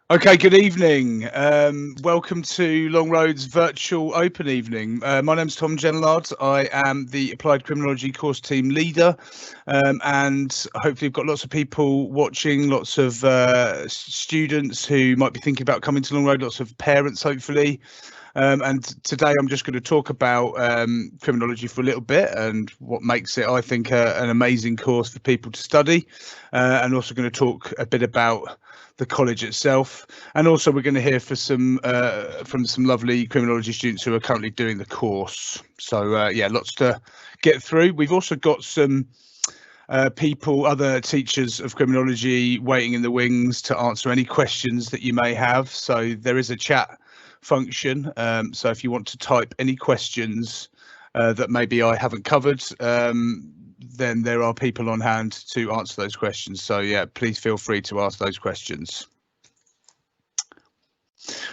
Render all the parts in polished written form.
Okay, good evening. Welcome to Long Road's virtual open evening. My name's Tom Genlard. I am the Applied Criminology course team leader, and hopefully we've got lots of people watching, lots of students who might be thinking about coming to Long Road, lots of parents hopefully. And today I'm just going to talk about criminology for a little bit and what makes it, I think, an amazing course for people to study, and also going to talk a bit about the college itself, and also we're going to hear from some lovely criminology students who are currently doing the course. So yeah, lots to get through. We've also got some other teachers of criminology waiting in the wings to answer any questions that you may have. So there is a chat function. So if you want to type any questions that maybe I haven't covered, then there are people on hand to answer those questions. So yeah, please feel free to ask those questions.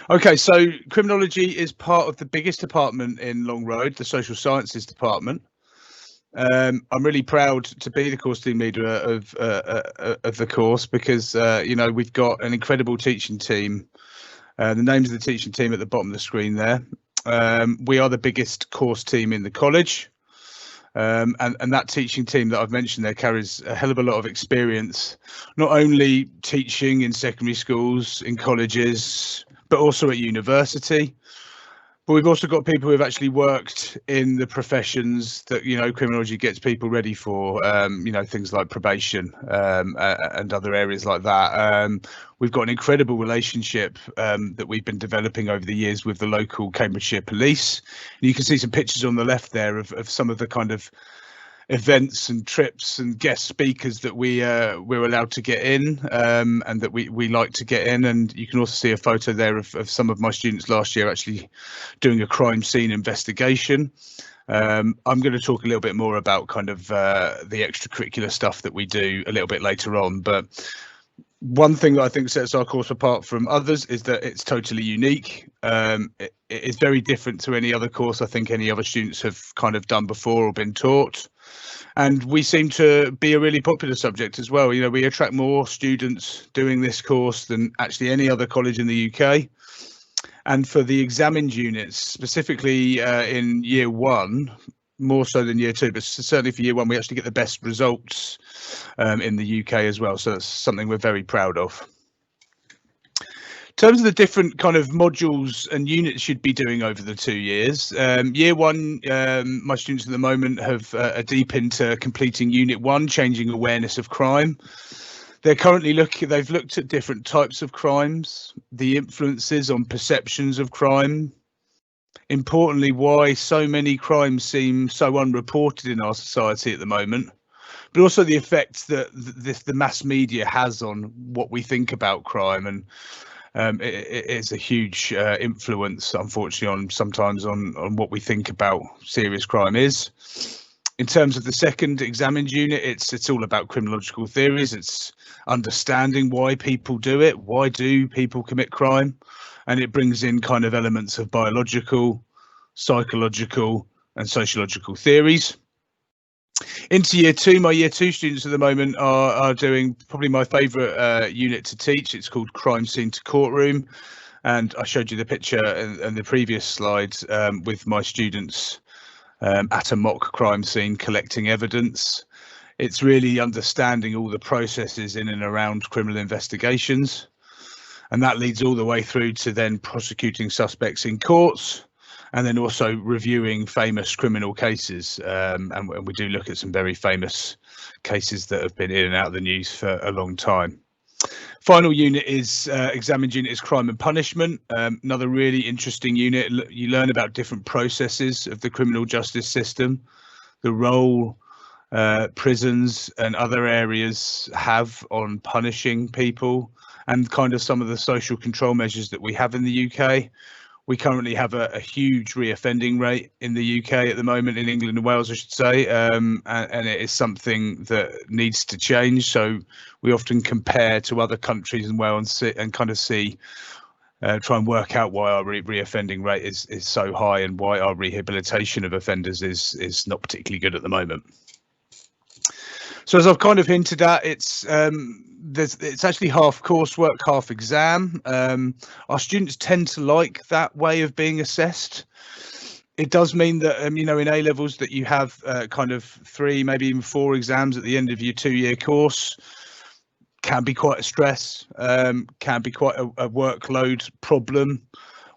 Okay, so criminology is part of the biggest department in Long Road, the social sciences department. I'm really proud to be the course team leader of the course because you know, we've got an incredible teaching team. The names of the teaching team at the bottom of the screen there. We are the biggest course team in the college. And that teaching team that I've mentioned there carries a hell of a lot of experience, not only teaching in secondary schools, in colleges, but also at university. But we've also got people who've actually worked in the professions that, you know, criminology gets people ready for, you know, things like probation and other areas like that. We've got an incredible relationship that we've been developing over the years with the local Cambridgeshire police. And you can see some pictures on the left there of some of the kind of events and trips and guest speakers that we're allowed to get in, and that we like to get in. And you can also see a photo there of some of my students last year actually doing a crime scene investigation. I'm going to talk a little bit more about kind of the extracurricular stuff that we do a little bit later on, but one thing that I think sets our course apart from others is that it's totally unique. It is very different to any other course I think any other students have kind of done before or been taught. And we seem to be a really popular subject as well. You know, we attract more students doing this course than actually any other college in the UK. And for the examined units, specifically in year one, more so than year two, but certainly for year one, we actually get the best results in the UK as well. So that's something we're very proud of. In terms of the different kind of modules and units you'd be doing over the 2 years, year one, my students at the moment are deep into completing unit one, changing awareness of crime. They're currently they've looked at different types of crimes, the influences on perceptions of crime. Importantly, why so many crimes seem so unreported in our society at the moment, but also the effect that the mass media has on what we think about crime. And it is a huge influence, unfortunately, sometimes on what we think about serious crime is. In terms of the second examined unit, it's all about criminological theories. It's understanding why people do it. Why do people commit crime? And it brings in kind of elements of biological, psychological, and sociological theories. Into year two, my year two students at the moment are doing probably my favourite unit to teach. It's called Crime Scene to Courtroom. And I showed you the picture in the previous slide with my students at a mock crime scene collecting evidence. It's really understanding all the processes in and around criminal investigations. And that leads all the way through to then prosecuting suspects in courts, and then also reviewing famous criminal cases. And we do look at some very famous cases that have been in and out of the news for a long time. Final unit is examined unit is crime and punishment. Another really interesting unit. You learn about different processes of the criminal justice system, the role prisons and other areas have on punishing people, and kind of some of the social control measures that we have in the UK. We currently have a huge reoffending rate in the UK at the moment, in England and Wales, I should say, and it is something that needs to change. So we often compare to other countries and kind of try and work out why our reoffending rate is so high and why our rehabilitation of offenders is not particularly good at the moment. So as I've kind of hinted at, it's actually half coursework, half exam. Our students tend to like that way of being assessed. It does mean that in A levels that you have kind of 3, maybe even 4 exams at the end of your 2-year course. Can be quite a stress, can be quite a workload problem.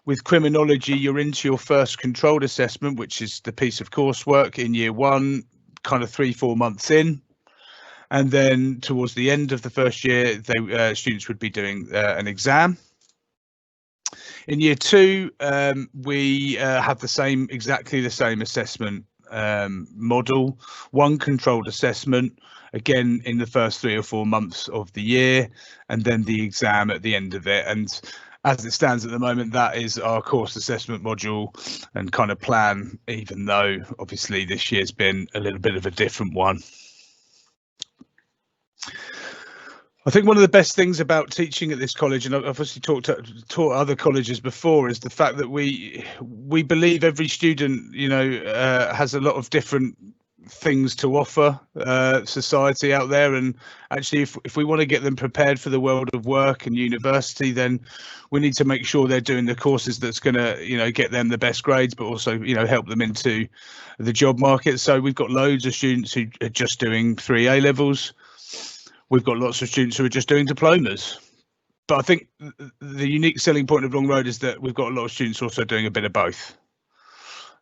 With criminology, you're into your first controlled assessment, which is the piece of coursework in year 1, kind of 3-4 months in. And then towards the end of the first year, students would be doing an exam. In year 2, we have exactly the same assessment model, one controlled assessment, again in the first 3 or 4 months of the year, and then the exam at the end of it. And as it stands at the moment, that is our course assessment module and kind of plan, even though obviously this year's been a little bit of a different one. I think one of the best things about teaching at this college, and I've obviously taught other colleges before, is the fact that we believe every student, has a lot of different things to offer society out there. And actually, if we want to get them prepared for the world of work and university, then we need to make sure they're doing the courses that's going to, get them the best grades, but also, help them into the job market. So we've got loads of students who are just doing 3 A levels. We've got lots of students who are just doing diplomas. But I think the unique selling point of Long Road is that we've got a lot of students also doing a bit of both.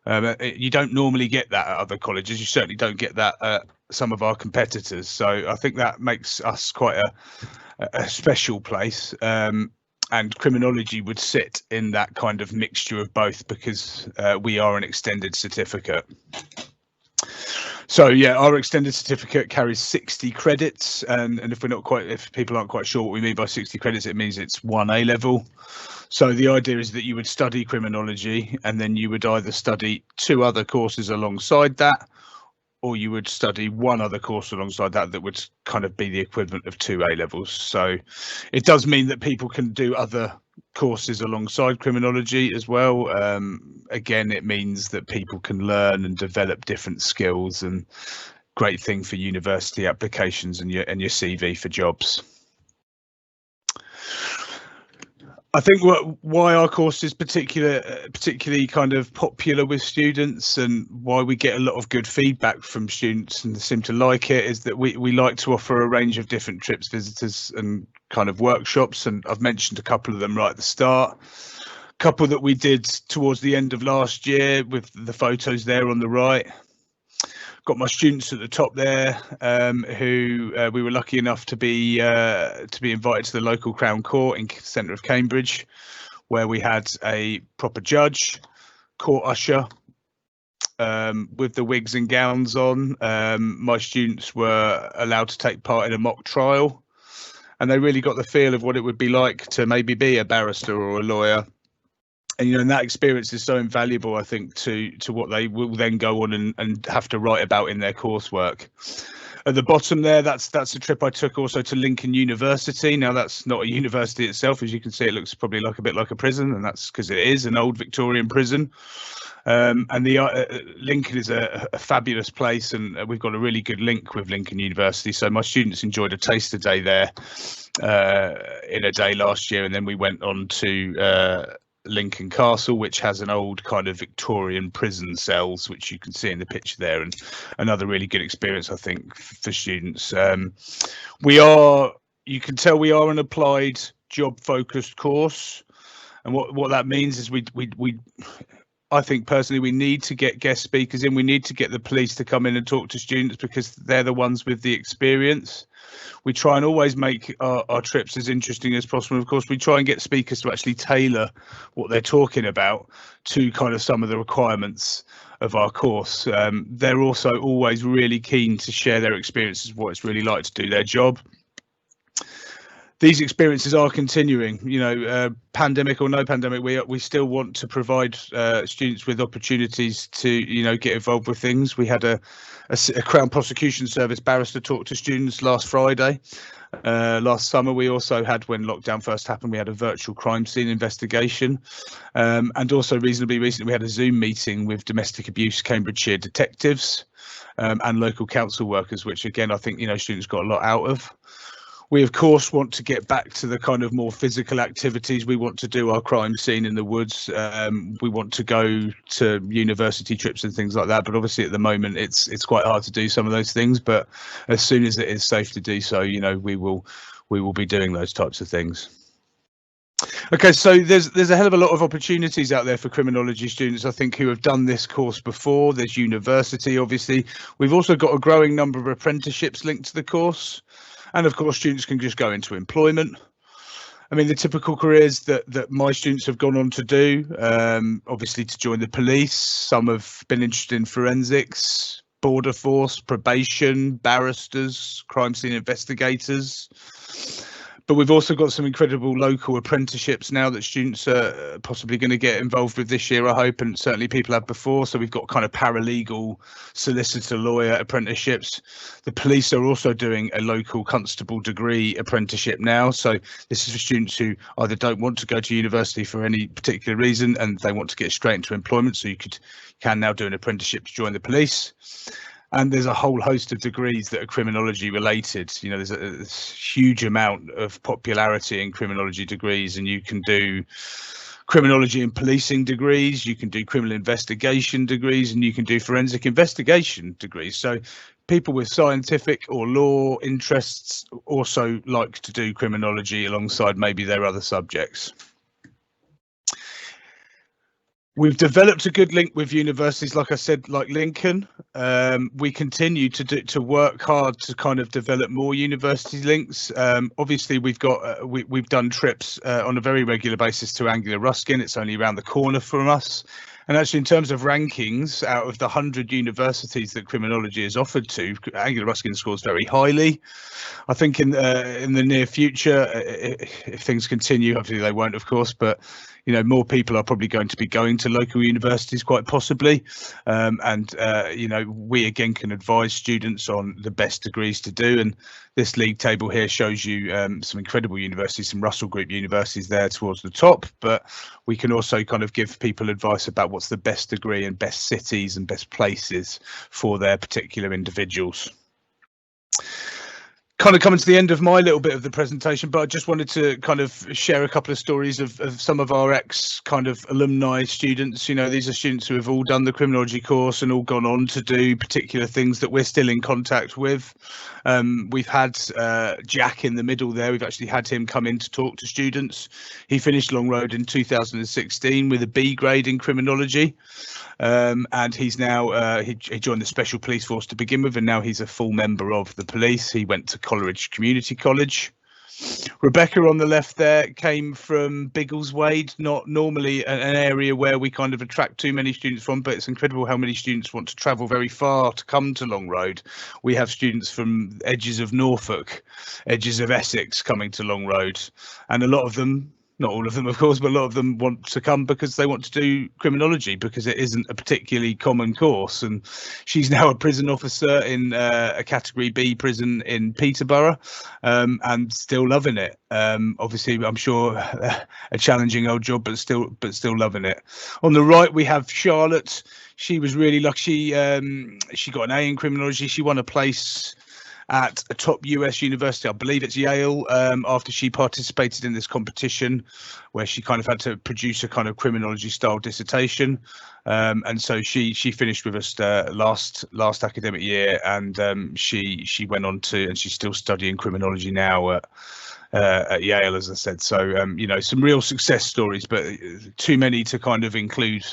You don't normally get that at other colleges. You certainly don't get that at some of our competitors. So I think that makes us quite a special place. And criminology would sit in that kind of mixture of both, because we are an extended certificate. So yeah, our extended certificate carries 60 credits, and if people aren't quite sure what we mean by 60 credits, it means it's 1 A level. So the idea is that you would study criminology, and then you would either study 2 other courses alongside that, or you would study 1 other course alongside that would kind of be the equivalent of 2 A levels. So it does mean that people can do other courses alongside criminology as well. Again, it means that people can learn and develop different skills, and great thing for university applications and your CV for jobs. I think why our course is particularly kind of popular with students, and why we get a lot of good feedback from students and they seem to like it, is that we like to offer a range of different trips, visitors and kind of workshops. And I've mentioned a couple of them right at the start. A couple that we did towards the end of last year with the photos there on the right. Got my students at the top there, who we were lucky enough to be invited to the local Crown Court in the centre of Cambridge, where we had a proper judge, court usher, with the wigs and gowns on. My students were allowed to take part in a mock trial, and they really got the feel of what it would be like to maybe be a barrister or a lawyer. And and that experience is so invaluable, I think, to what they will then go on and have to write about in their coursework. At the bottom there, that's a trip I took also to Lincoln University. Now, that's not a university itself. As you can see, it looks probably a bit like a prison, and that's because it is an old Victorian prison. And the Lincoln is a fabulous place, and we've got a really good link with Lincoln University. So my students enjoyed a taster day there in a day last year, and then we went on to Lincoln Castle, which has an old kind of Victorian prison cells, which you can see in the picture there, and another really good experience, I think, for students. You can tell we are an applied job focused course, and what that means is we I think personally we need to get guest speakers in. We need to get the police to come in and talk to students, because they're the ones with the experience. We try and always make our trips as interesting as possible. Of course, we try and get speakers to actually tailor what they're talking about to kind of some of the requirements of our course. They're also always really keen to share their experiences of what it's really like to do their job. These experiences are continuing, pandemic or no pandemic, we still want to provide students with opportunities to, get involved with things. We had a Crown Prosecution Service barrister talk to students last Friday. Last summer, we also had, when lockdown first happened, we had a virtual crime scene investigation. And also reasonably recently, we had a Zoom meeting with domestic abuse Cambridgeshire detectives. and local council workers, which again, I think, students got a lot out of. We, of course, want to get back to the kind of more physical activities. We want to do our crime scene in the woods. We want to go to university trips and things like that. But obviously, at the moment, it's quite hard to do some of those things. But as soon as it is safe to do so, we will be doing those types of things. Okay, so there's a hell of a lot of opportunities out there for criminology students, I think, who have done this course before. There's university, obviously. We've also got a growing number of apprenticeships linked to the course. And of course, students can just go into employment. I mean, the typical careers that my students have gone on to do, obviously to join the police. Some have been interested in forensics, border force, probation, barristers, crime scene investigators. But we've also got some incredible local apprenticeships now that students are possibly going to get involved with this year, I hope, and certainly people have before. So we've got kind of paralegal, solicitor, lawyer apprenticeships. The police are also doing a local constable degree apprenticeship now. So this is for students who either don't want to go to university for any particular reason and they want to get straight into employment. So you can now do an apprenticeship to join the police. And there's a whole host of degrees that are criminology related. There's a huge amount of popularity in criminology degrees, and you can do criminology and policing degrees, you can do criminal investigation degrees, and you can do forensic investigation degrees. So people with scientific or law interests also like to do criminology alongside maybe their other subjects. We've developed a good link with universities, like I said, like Lincoln. We continue to work hard to kind of develop more university links. Obviously, we've done trips on a very regular basis to Anglia Ruskin. It's only around the corner from us. And actually, in terms of rankings, out of the 100 universities that criminology is offered to, Anglia Ruskin scores very highly. I think in the near future, if things continue, hopefully they won't, of course, but more people are probably going to be going to local universities, quite possibly. We again can advise students on the best degrees to do. And this league table here shows you some incredible universities, some Russell Group universities there towards the top. But we can also kind of give people advice about what's the best degree and best cities and best places for their particular individuals. Kind of coming to the end of my little bit of the presentation, but I just wanted to kind of share a couple of stories of some of our ex kind of alumni students. These are students who have all done the criminology course and all gone on to do particular things that we're still in contact with. We've had Jack in the middle there. We've actually had him come in to talk to students. He finished Long Road in 2016 with a B grade in criminology. And he's now he joined the Special Police Force to begin with, and now he's a full member of the police. He went to Coleridge Community College. Rebecca on the left there came from Biggleswade, not normally an area where we kind of attract too many students from, but it's incredible how many students want to travel very far to come to Long Road. We have students from edges of Norfolk, edges of Essex coming to Long Road, and a lot of them, not all of them, of course, but a lot of them want to come because they want to do criminology, because it isn't a particularly common course. And she's now a prison officer in a Category B prison in Peterborough, and still loving it. Obviously, I'm sure a challenging old job, but still loving it. On the right, we have Charlotte. She was really lucky. She got an A in criminology. She won a place at a top US university, I believe it's Yale, after she participated in this competition where she kind of had to produce a kind of criminology style dissertation. And so she finished with us last academic year, and she went on to, and she's still studying criminology now at Yale, as I said. So, some real success stories, but too many to kind of include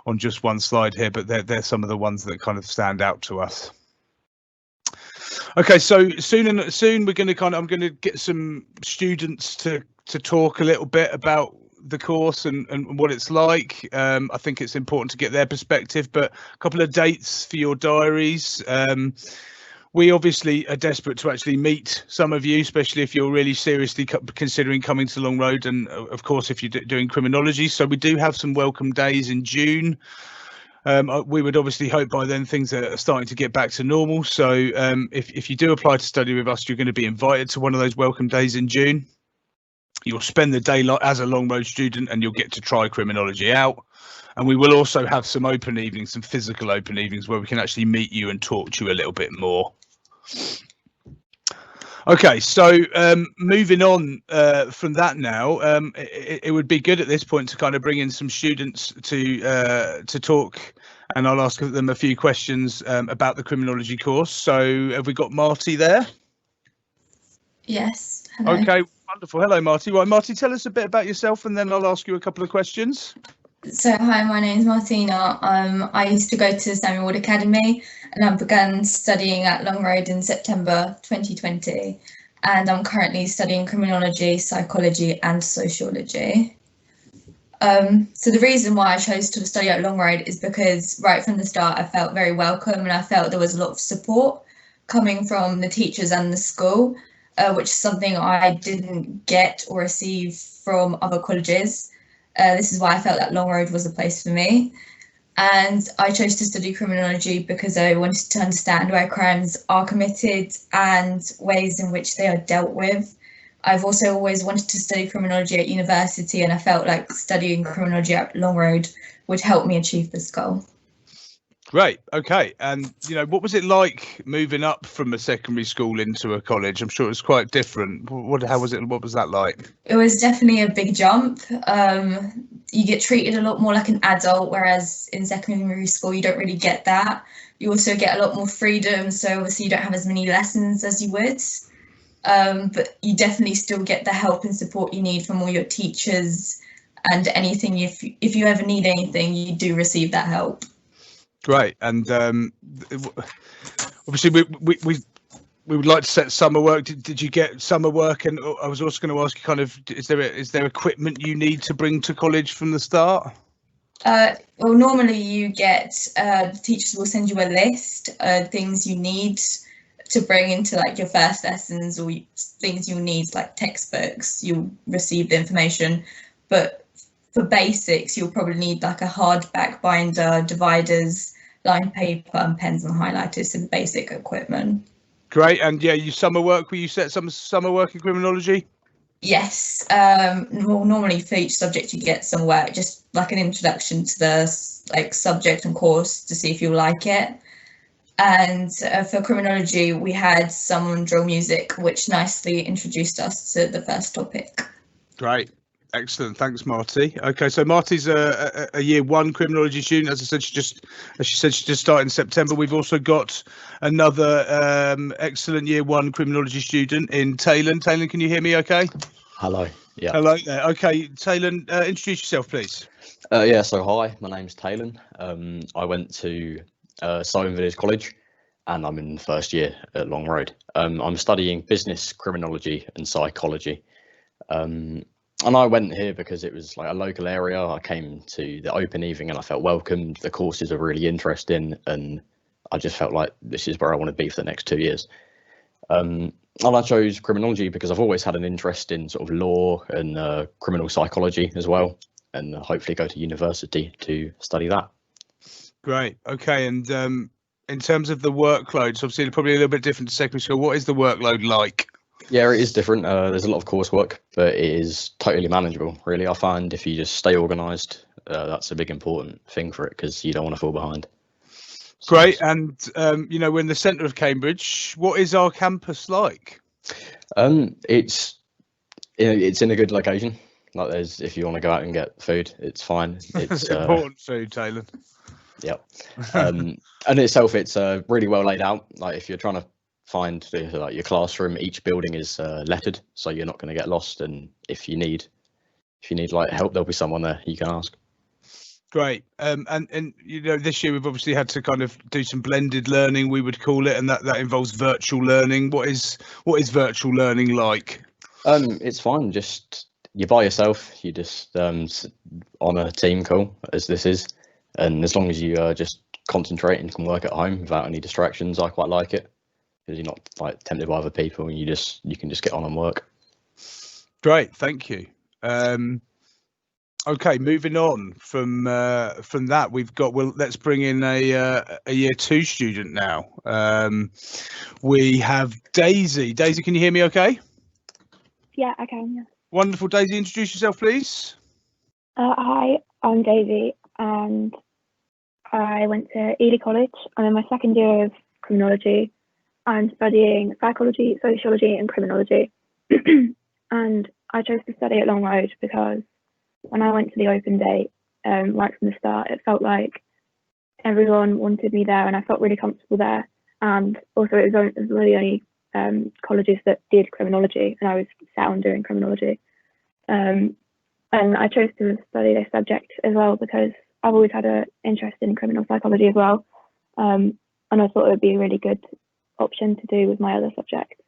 on just one slide here, but they're some of the ones that kind of stand out to us. Okay, so soon we're going to I'm going to get some students to talk a little bit about the course and what it's like. I think it's important to get their perspective, but a couple of dates for your diaries. We obviously are desperate to actually meet some of you, especially if you're really seriously considering coming to Long Road, and of course if you're doing criminology. So we do have some welcome days in June. We would obviously hope by then things are starting to get back to normal. So if you do apply to study with us, you're going to be invited to one of those welcome days in June. You'll spend the day as a Long Road student, and you'll get to try criminology out. And we will also have some open evenings, some physical open evenings, where we can actually meet you and talk to you a little bit more. Okay, so moving on from that now, it would be good at this point to kind of bring in some students to talk, and I'll ask them a few questions about the criminology course. So have we got Marty there? Yes. Hello. Okay, wonderful. Hello, Marty. Right, Marty, tell us a bit about yourself, and then I'll ask you a couple of questions. So, hi, my name's Martina. I used to go to Samuel Ward Academy, and I began studying at Long Road in September 2020. And I'm currently studying criminology, psychology, and sociology. So the reason why I chose to study at Long Road is because right from the start, I felt very welcome, and I felt there was a lot of support coming from the teachers and the school, which is something I didn't get or receive from other colleges. This is why I felt that Long Road was the place for me. And I chose to study criminology because I wanted to understand where crimes are committed and ways in which they are dealt with. I've also always wanted to study criminology at university, and I felt like studying criminology at Long Road would help me achieve this goal. Great. Okay. And, what was it like moving up from a secondary school into a college? I'm sure it was quite different. How was it? What was that like? It was definitely a big jump. You get treated a lot more like an adult, whereas in secondary school, you don't really get that. You also get a lot more freedom. So obviously you don't have as many lessons as you would. But you definitely still get the help and support you need from all your teachers, and anything. If you ever need anything, you do receive that help. Great. And obviously we would like to set summer work. Did you get summer work? And I was also going to ask you, kind of, is there equipment you need to bring to college from the start? Well, normally you get the teachers will send you a list of things you need to bring into like your first lessons, or things you'll need like textbooks. You'll receive the information, but for basics, you'll probably need like a hardback binder, dividers, lined paper, and pens and highlighters. So the basic equipment. Great. And yeah, you summer work. Will you set some summer work in criminology? Yes. Well, normally for each subject you get some work, just like an introduction to the subject and course to see if you like it. And for criminology, we had some drill music, which nicely introduced us to the first topic. Great. Excellent. Thanks, Marty. Okay, so Marty's a year one criminology student. As she said, she just started in September. We've also got another excellent year one criminology student in Talon. Talon, can you hear me okay? Hello. Yeah. Hello there. Okay, Talon, introduce yourself, please. Yeah, so hi, my name's Talon. I went to Solent Village College, and I'm in the first year at Long Road. I'm studying business, criminology and psychology. And I went here because it was like a local area. I came to the open evening and I felt welcomed. The courses are really interesting, and I just felt like this is where I want to be for the next 2 years. And I chose criminology because I've always had an interest in sort of law and criminal psychology as well, and hopefully go to university to study that. Great. Okay. And in terms of the workload, so obviously probably a little bit different to secondary school. What is the workload like? Yeah, it is different. There's a lot of coursework, but it is totally manageable, really. I find if you just stay organised, that's a big important thing for it, because you don't want to fall behind. So great. And, we're in the centre of Cambridge. What is our campus like? It's in a good location. Like, if you want to go out and get food, it's fine. It's important food, Taylor. Yeah. And itself, it's really well laid out. Like, if you're trying to find your classroom, each building is lettered, so you're not going to get lost. And if you need like help, there'll be someone there you can ask. Great. And this year we've obviously had to kind of do some blended learning, we would call it, and that involves virtual learning. What is virtual learning like? It's fine. Just you're by yourself. You just on a team call, as this is, and as long as you just concentrate and can work at home without any distractions, I quite like it, because you're not like tempted by other people, and you can just get on and work. Great, thank you. Okay, moving on from that, let's bring in a year two student now. We have Daisy. Daisy, can you hear me okay? Yeah, I can, yeah. Wonderful. Daisy, introduce yourself, please. Hi, I'm Daisy, and I went to Ely College. I'm in my second year of criminology. I'm studying psychology, sociology, and criminology. And I chose to study at Long Road because when I went to the open day, right from the start, it felt like everyone wanted me there, and I felt really comfortable there. And also, it was one of the only colleges that did criminology, and I was sound doing criminology. And I chose to study this subject as well because I've always had an interest in criminal psychology as well. And I thought it would be a really good option to do with my other subjects.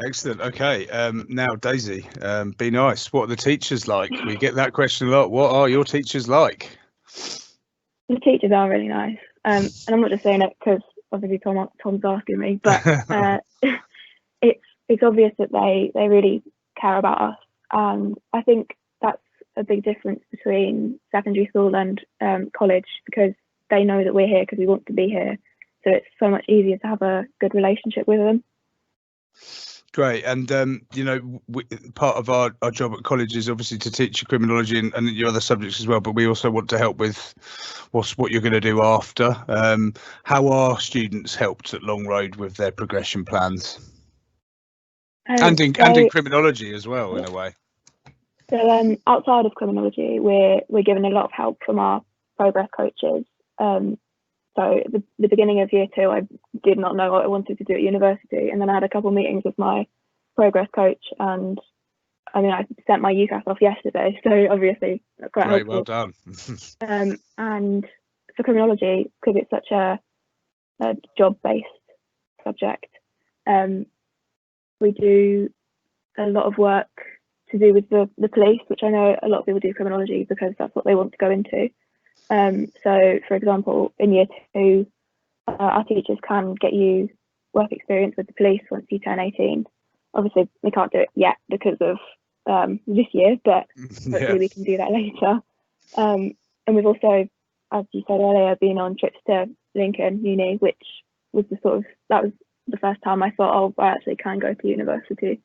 Excellent. Okay. Now, Daisy, be nice. What are the teachers like? We get that question a lot. What are your teachers like? The teachers are really nice. And I'm not just saying it because obviously Tom's asking me, but it's obvious that they really care about us. And I think that's a big difference between secondary school and college, because they know that we're here because we want to be here. So it's so much easier to have a good relationship with them. Great. And, part of our job at college is obviously to teach you criminology and your other subjects as well, but we also want to help with what you're going to do after. How are students helped at Long Road with their progression plans? And in criminology as well, in a way. So outside of criminology, we're given a lot of help from our progress coaches. So at the beginning of year 2, I did not know what I wanted to do at university, and then I had a couple of meetings with my progress coach, and I mean I sent my UCAS off yesterday, so obviously that's quite Great, helpful. Well done. And for criminology, because it's such a job-based subject, we do a lot of work to do with the police, which I know a lot of people do criminology because that's what they want to go into. So, for example, in year 2, our teachers can get you work experience with the police once you turn 18. Obviously, we can't do it yet because of this year, but hopefully we can do that later. And we've also, as you said earlier, been on trips to Lincoln Uni, which was that was the first time I thought, oh, I actually can go to university.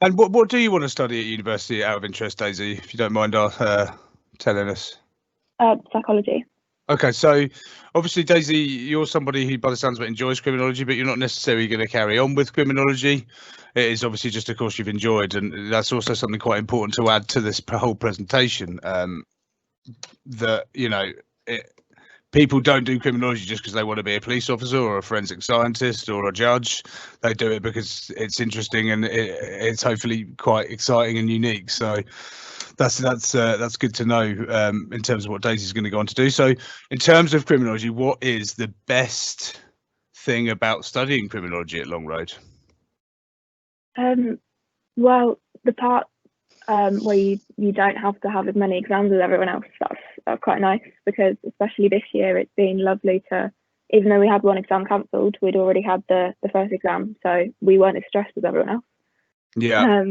And what do you want to study at university out of interest, Daisy, if you don't mind telling us? Psychology. Okay, so obviously, Daisy, you're somebody who, by the sounds of it, enjoys criminology, but you're not necessarily going to carry on with criminology. It is obviously just a course you've enjoyed, and that's also something quite important to add to this whole presentation. That people don't do criminology just because they want to be a police officer or a forensic scientist or a judge. They do it because it's interesting and it's hopefully quite exciting and unique. So that's good to know in terms of what Daisy's going to go on to do. So in terms of criminology, what is the best thing about studying criminology at Long Road? Well, the part where you don't have to have as many exams as everyone else, that's quite nice, because especially this year it's been lovely to, even though we had one exam cancelled, we'd already had the first exam, so we weren't as stressed as everyone else. Yeah.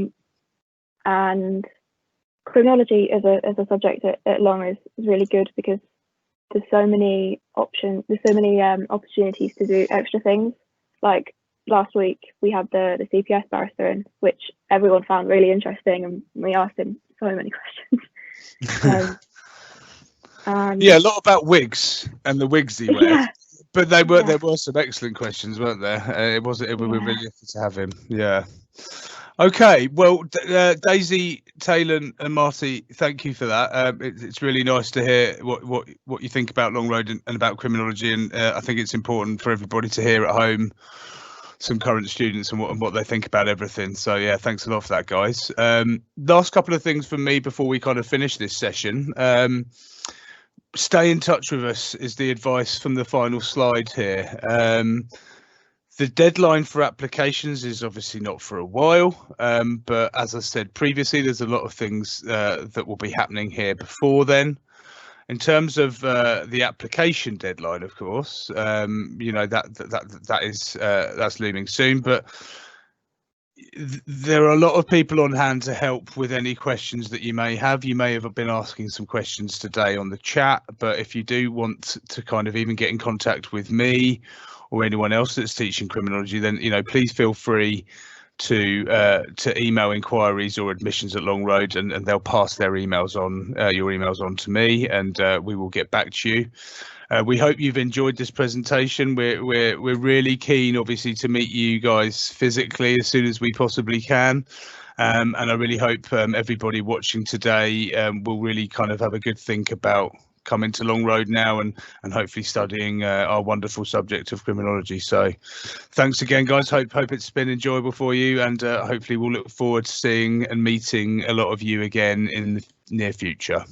And criminology as a subject at Long is really good because there's so many options, there's so many opportunities to do extra things. Like last week we had the CPS barrister in, which everyone found really interesting, and we asked him so many questions. Yeah, a lot about wigs and the wigs he wears. Yeah. But there were some excellent questions, weren't there? We were really lucky to have him. Yeah. Okay, well, Daisy, Taylor, and Marty, thank you for that. It's really nice to hear what you think about Long Road and about criminology, and I think it's important for everybody to hear at home some current students and what they think about everything. So yeah, thanks a lot for that, guys. Last couple of things from me before we kind of finish this session. Stay in touch with us is the advice from the final slide here. The deadline for applications is obviously not for a while, but as I said previously, there's a lot of things that will be happening here before then. In terms of the application deadline, of course, that's looming soon, but there are a lot of people on hand to help with any questions that you may have. You may have been asking some questions today on the chat, but if you do want to kind of even get in contact with me or anyone else that's teaching criminology, then please feel free to email inquiries or admissions at Long Road, and they'll pass their emails on, your emails on to me, and we will get back to you. We hope you've enjoyed this presentation. We're really keen, obviously, to meet you guys physically as soon as we possibly can. And I really hope everybody watching today will really kind of have a good think about coming to Long Road now and hopefully studying our wonderful subject of criminology. So thanks again, guys. Hope it's been enjoyable for you, and hopefully we'll look forward to seeing and meeting a lot of you again in the near future.